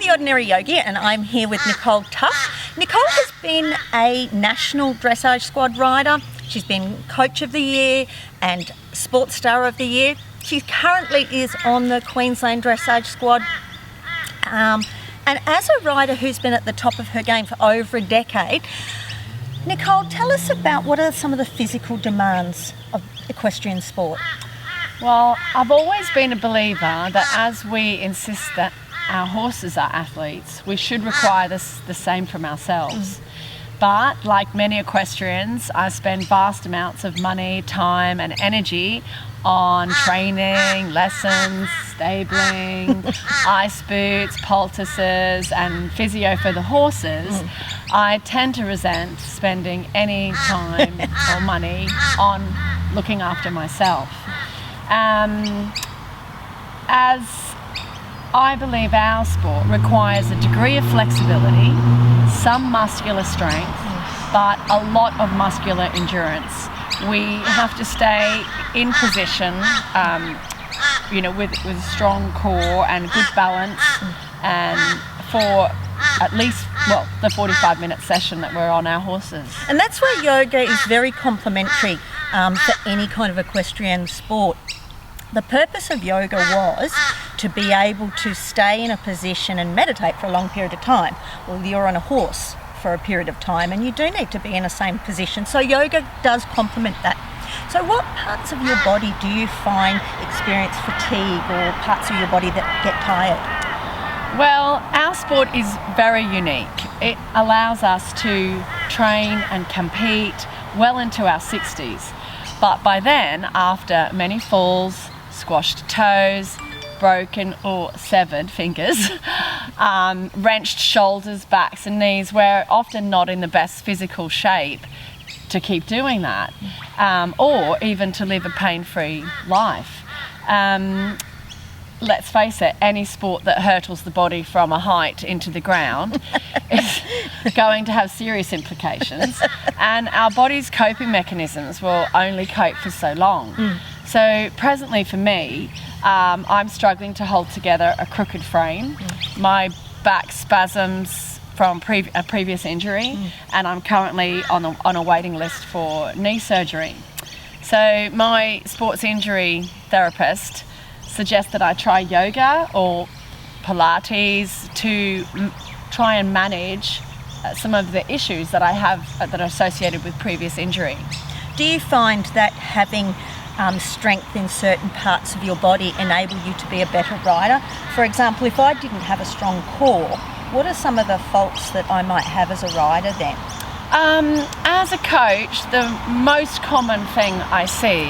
the Ordinary Yogi, and I'm here with Nicole Tough. Nicole has been a National Dressage Squad rider. She's been Coach of the Year and Sports Star of the Year. She currently is on the Queensland Dressage Squad. And as a rider who's been at the top of her game for over a decade, Nicole, tell us about what are some of the physical demands of equestrian sport? Well, I've always been a believer that as we insist that our horses are athletes, we should require the same from ourselves. But like many equestrians, I spend vast amounts of money, time and energy on training, lessons, stabling, ice boots, poultices and physio for the horses. I tend to resent spending any time or money on looking after myself. As I believe our sport requires a degree of flexibility, some muscular strength, but a lot of muscular endurance. We have to stay in position, with a strong core and good balance, and for at least, the 45-minute session that we're on our horses. And that's where yoga is very complementary for any kind of equestrian sport. The purpose of yoga was to be able to stay in a position and meditate for a long period of time. Well, you're on a horse for a period of time and you do need to be in the same position. So yoga does complement that. So what parts of your body do you find experience fatigue or parts of your body that get tired? Well, our sport is very unique. It allows us to train and compete well into our 60s. But by then, after many falls, squashed toes, broken or severed fingers, wrenched shoulders, backs and knees, we're often not in the best physical shape to keep doing that, or even to live a pain-free life. Let's face it, any sport that hurtles the body from a height into the ground is going to have serious implications, and our body's coping mechanisms will only cope for so long. So presently for me, I'm struggling to hold together a crooked frame. My back spasms from a previous injury, and I'm currently on a waiting list for knee surgery. So my sports injury therapist suggests that I try yoga or Pilates to try and manage some of the issues that I have that are associated with previous injury. Do you find that having strength in certain parts of your body enable you to be a better rider? For example, if I didn't have a strong core, what are some of the faults that I might have as a rider then? As a coach, the most common thing I see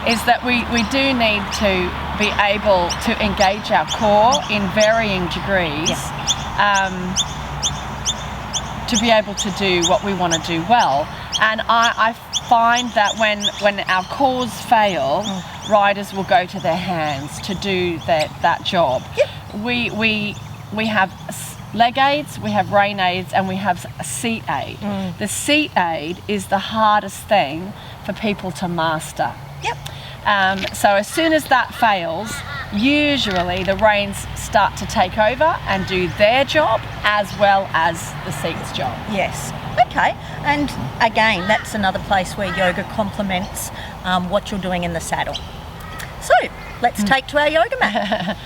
is that we do need to be able to engage our core in varying degrees to be able to do what we want to do well. And I find that when our cores fail, riders will go to their hands to do that job. We have leg aids, we have rein aids, and we have a seat aid. The seat aid is the hardest thing for people to master. So as soon as that fails, usually the reins start to take over and do their job as well as the seat's job. Yes. Okay. And again, that's another place where yoga complements what you're doing in the saddle. So let's take to our yoga mat.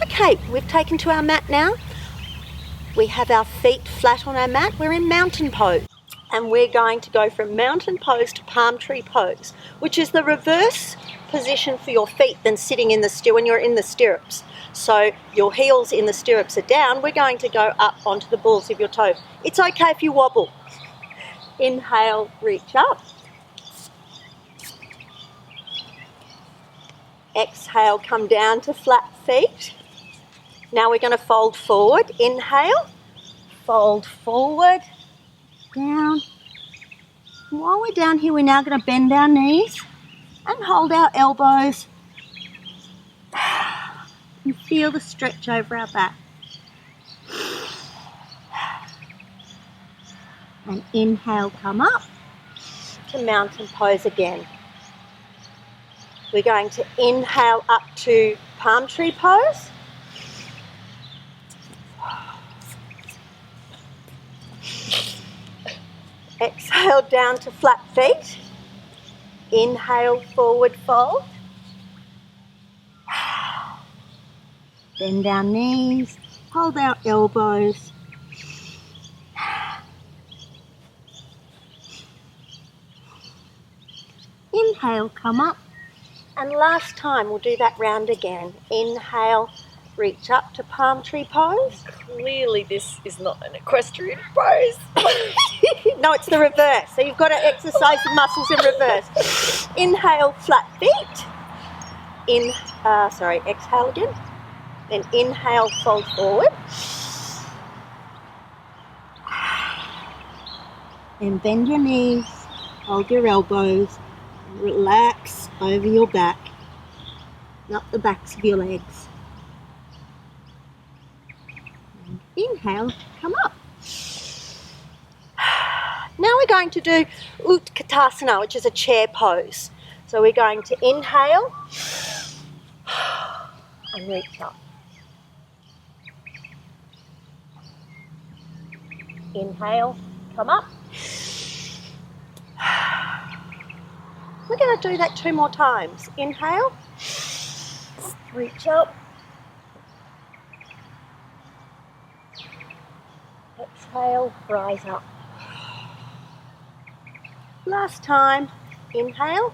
Okay, we've taken to our mat now. We have our feet flat on our mat. We're in mountain pose. And we're going to go from mountain pose to palm tree pose, which is the reverse position for your feet than sitting in when you're in the stirrups. So your heels in the stirrups are down. We're going to go up onto the balls of your toes. It's okay if you wobble. Inhale, reach up. Exhale, come down to flat feet. Now we're going to fold forward. Inhale, fold forward. Down. And while we're down here, we're now going to bend our knees and hold our elbows and feel the stretch over our back. And inhale, come up to mountain pose again. We're going to inhale up to palm tree pose. Exhale down to flat feet. Inhale, forward fold. Bend our knees, hold our elbows. Inhale, come up. And last time we'll do that round again. Inhale, reach up to palm tree pose. Clearly this is not an equestrian pose. No, it's the reverse. So you've got to exercise the muscles in reverse. Inhale, flat feet. Exhale again. Then inhale, fold forward. And bend your knees, hold your elbows, and relax over your back, and up the backs of your legs. And inhale, come up. Now we're going to do Utkatasana, which is a chair pose. So we're going to inhale and reach up. Inhale, come up. We're going to do that 2 more times. Inhale, reach up. Exhale, rise up. Last time, inhale.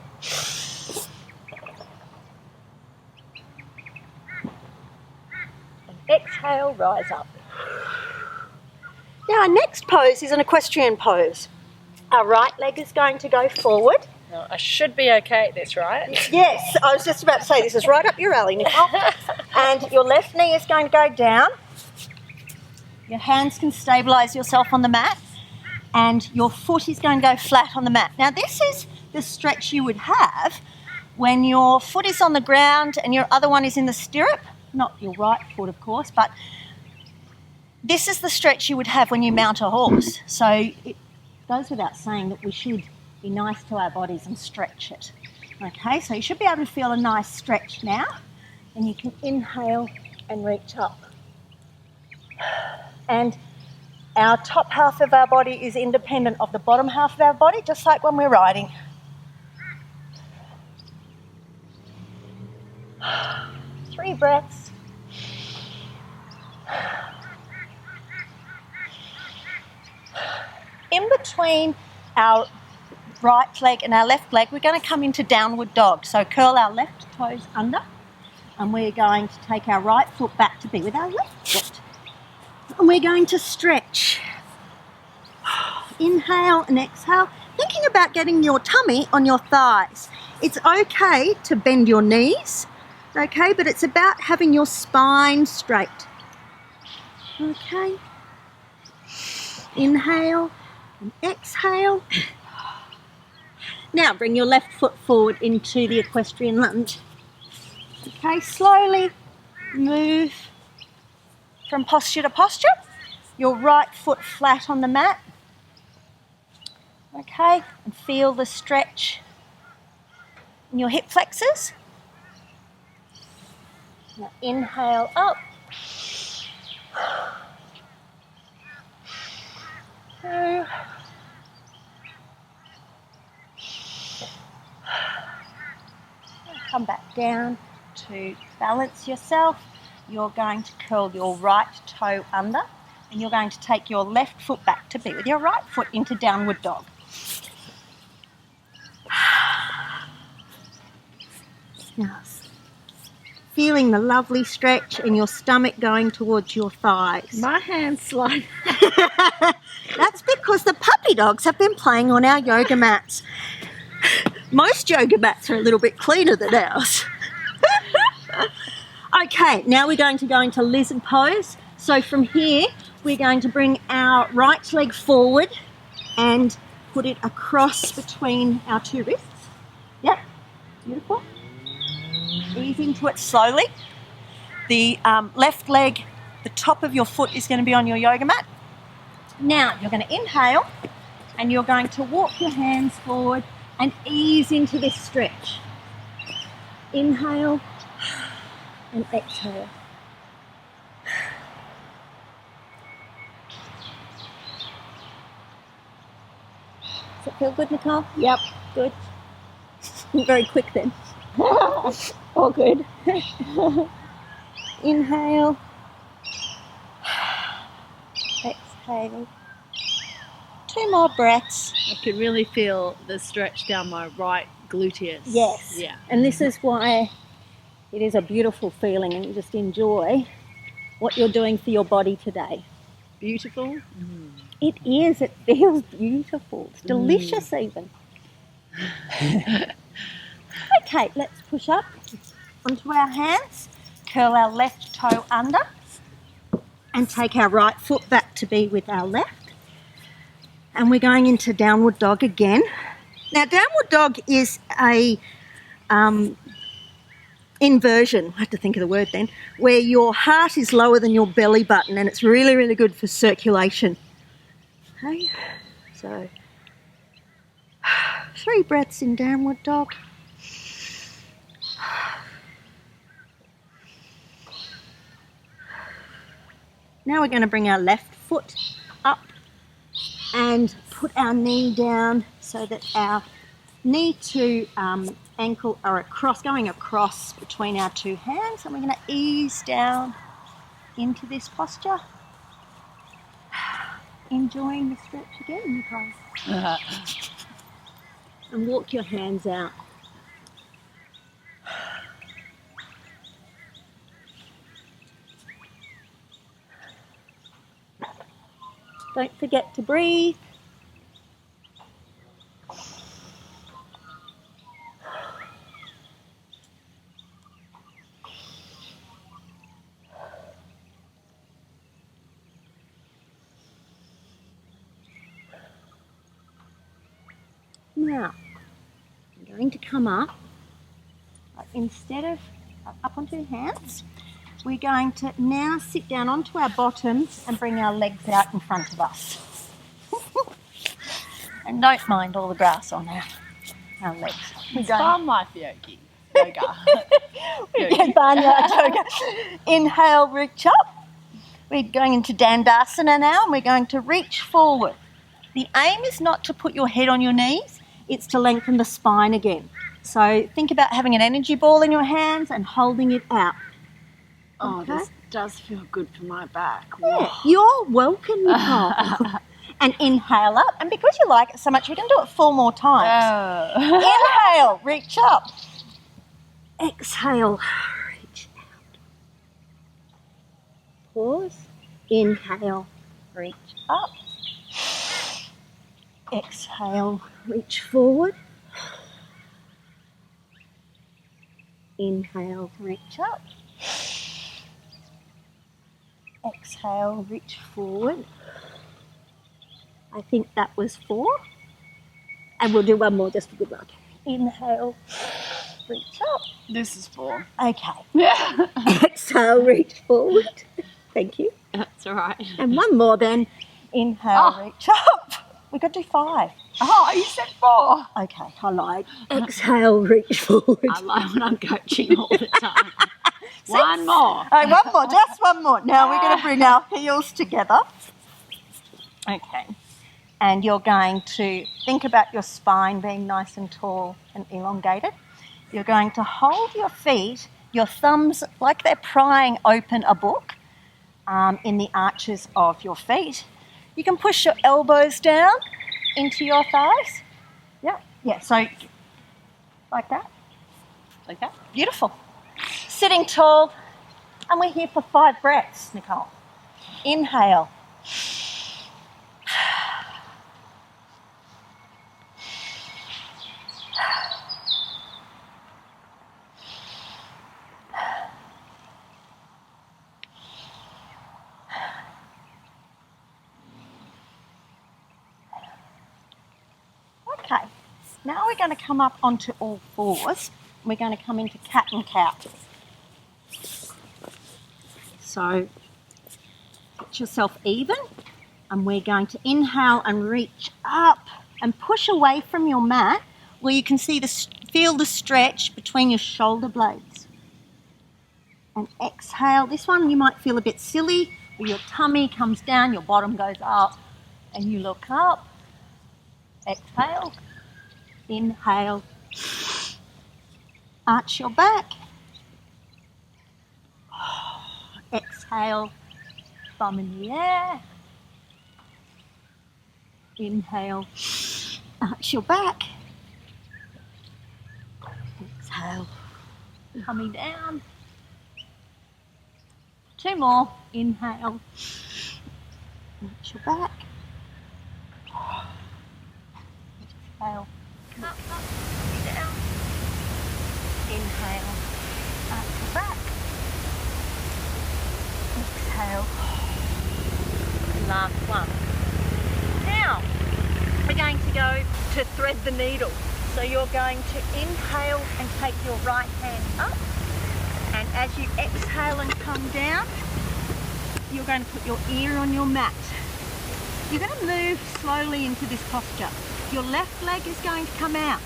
And exhale, rise up. Now our next pose is an equestrian pose. Our right leg is going to go forward. No, I should be okay at this, right? Yes, I was just about to say this is right up your alley, Nicole. And your left knee is going to go down. Your hands can stabilise yourself on the mat. And your foot is going to go flat on the mat. Now this is the stretch you would have when your foot is on the ground and your other one is in the stirrup. Not your right foot, of course, but this is the stretch you would have when you mount a horse. So it goes without saying that we should be nice to our bodies and stretch it. Okay, so you should be able to feel a nice stretch now. And you can inhale and reach up. And our top half of our body is independent of the bottom half of our body, just like when we're riding. Three breaths. In between our right leg and our left leg, we're going to come into downward dog. So curl our left toes under, and we're going to take our right foot back to be with our left foot. And we're going to stretch. Inhale and exhale. Thinking about getting your tummy on your thighs. It's okay to bend your knees, okay, but it's about having your spine straight. Okay. Inhale and exhale. Now bring your left foot forward into the equestrian lunge. Okay, slowly move from posture to posture. Your right foot flat on the mat. Okay, and feel the stretch in your hip flexors. Now inhale up. 2. Come back down to balance yourself. You're going to curl your right toe under, and you're going to take your left foot back to be with your right foot into downward dog. Now, feeling the lovely stretch in your stomach going towards your thighs. My hand's slide. That's because the puppy dogs have been playing on our yoga mats. Most yoga mats are a little bit cleaner than ours. Okay, now we're going to go into lizard pose. So from here, we're going to bring our right leg forward and put it across between our 2 wrists. Yep, beautiful. Ease into it slowly. The left leg, the top of your foot is going to be on your yoga mat. Now you're going to inhale and you're going to walk your hands forward and ease into this stretch. Inhale and exhale. Does it feel good, Nicole? Yep. Good. Very quick then. All good. Inhale. Exhale. 2 more breaths. I can really feel the stretch down my right gluteus. Yes. Yeah. And this is why it is a beautiful feeling, and you just enjoy what you're doing for your body today. Beautiful. It is. It feels beautiful. It's delicious even. Okay, let's push up onto our hands. Curl our left toe under and take our right foot back to be with our left. And we're going into downward dog again. Now, downward dog is a inversion, I have to think of the word then, where your heart is lower than your belly button, and it's really, really good for circulation. Okay, so 3 breaths in downward dog. Now we're going to bring our left foot up and put our knee down so that our knee to ankle are going across between our 2 hands, and we're going to ease down into this posture. Enjoying the stretch again, Nicole. And walk your hands out. Don't forget to breathe. Now, I'm going to come up. Instead of up onto your hands, we're going to now sit down onto our bottoms and bring our legs out in front of us. And don't mind all the grass on our legs. It's farm life yoga. We get barnyard yoga. Inhale, reach up. We're going into Dandasana now, and we're going to reach forward. The aim is not to put your head on your knees, it's to lengthen the spine again. So think about having an energy ball in your hands and holding it out. Oh, Okay. this does feel good for my back. Yeah, you're welcome, Nicole. And inhale up. And because you like it so much, we're going to do it 4 more times. Inhale, reach up. Exhale, reach out. Pause. Inhale, reach up. Exhale, reach forward. Inhale, reach up. Exhale, reach forward. I think that was 4. And we'll do 1 more just for good luck. Inhale, reach up. This is 4. Okay. Yeah. Exhale, reach forward. Thank you. That's all right. And 1 more then. Inhale, reach up. We've got to do 5. Oh, you said 4. Okay, I lied. Exhale, reach forward. I lie when I'm coaching all the time. 1 more. All right, 1 more, just 1 more. Now we're going to bring our heels together. Okay. And you're going to think about your spine being nice and tall and elongated. You're going to hold your feet, your thumbs, like they're prying open a book in the arches of your feet. You can push your elbows down into your thighs. Yeah, so like that. Like that. Beautiful. Sitting tall. And we're here for 5 breaths, Nicole. Inhale. Okay, now we're going to come up onto all 4s. We're going to come into cat and cow. So get yourself even, and we're going to inhale and reach up and push away from your mat where you can feel the stretch between your shoulder blades. And exhale. This one you might feel a bit silly, where your tummy comes down, your bottom goes up, and you look up. Exhale. Inhale. Arch your back. Exhale. Thumb in the air. Inhale. Arch your back. Exhale. Coming down. 2 more. Inhale. Arch your back. Exhale. Up, down. Inhale. Arch your back. Exhale. Last one. Now, we're going to go to thread the needle. So you're going to inhale and take your right hand up. And as you exhale and come down, you're going to put your ear on your mat. You're going to move slowly into this posture. Your left leg is going to come out.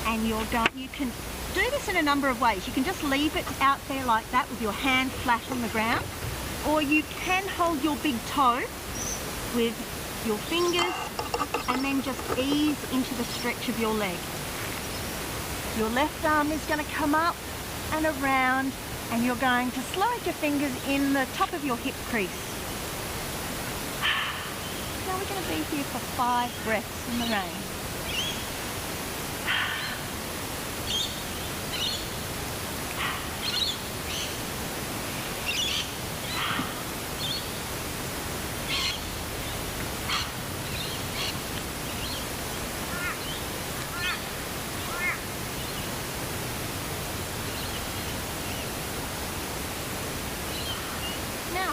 And you can do this in a number of ways. You can just leave it out there like that with your hand flat on the ground. Or you can hold your big toe with your fingers and then just ease into the stretch of your leg. Your left arm is going to come up and around, and you're going to slide your fingers in the top of your hip crease. Now we're going to be here for 5 breaths in the rain.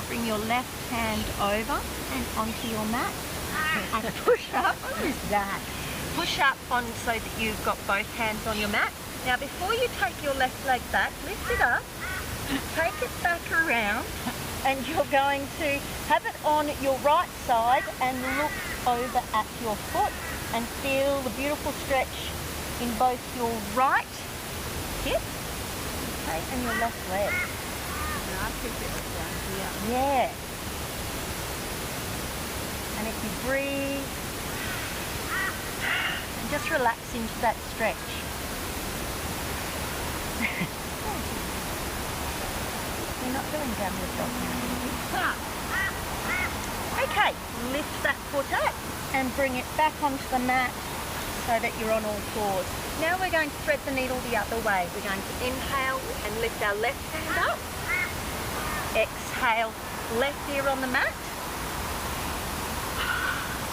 Bring your left hand over and onto your mat and push up. What is that? Push up on so that you've got both hands on your mat. Now before you take your left leg back, lift it up, take it back around, and you're going to have it on your right side and look over at your foot and feel the beautiful stretch in both your right hip, okay, and your left leg. I think it was down here. Yeah. And if you breathe, and just relax into that stretch. You're not feeling down yourself now. Okay, lift that foot up and bring it back onto the mat so that you're on all fours. Now we're going to thread the needle the other way. We're going to inhale and lift our left hand up. Exhale, left ear on the mat.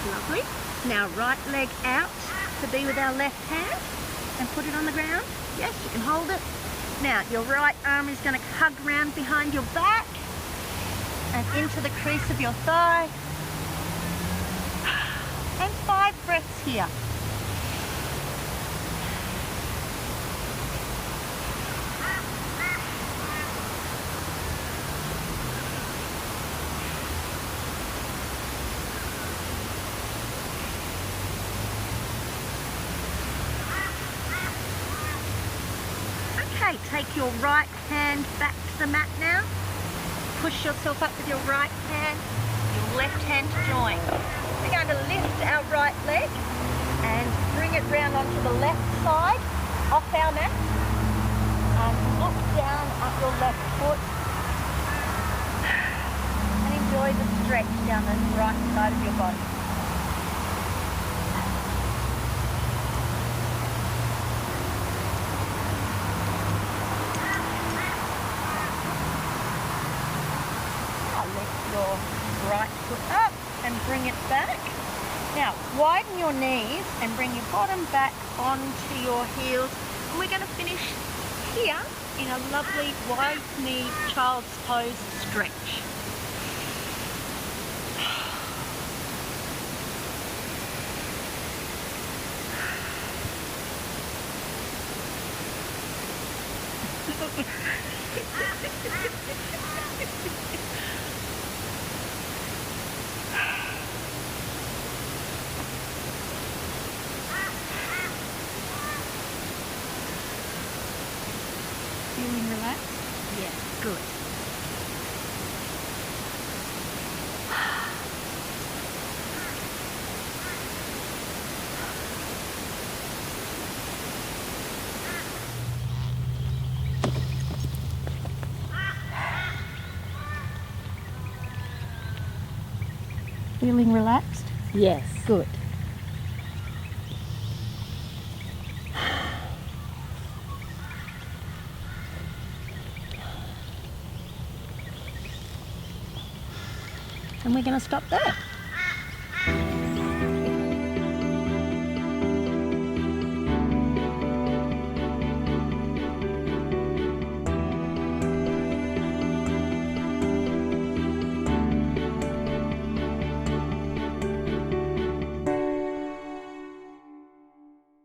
Lovely. Now right leg out to be with our left hand and put it on the ground. Yes, you can hold it. Now your right arm is going to hug round behind your back and into the crease of your thigh. And 5 breaths here. Okay, take your right hand back to the mat now. Push yourself up with your right hand, your left hand to join. We're going to lift our right leg and bring it round onto the left side, off our mat, and look down at your left foot and enjoy the stretch down the right side of your body. Your right foot up and bring it back. Now widen your knees and bring your bottom back onto your heels, and we're going to finish here in a lovely wide knee child's pose stretch. Feeling relaxed? Yeah, good. Feeling relaxed? Yes. Good. And we're going to stop there.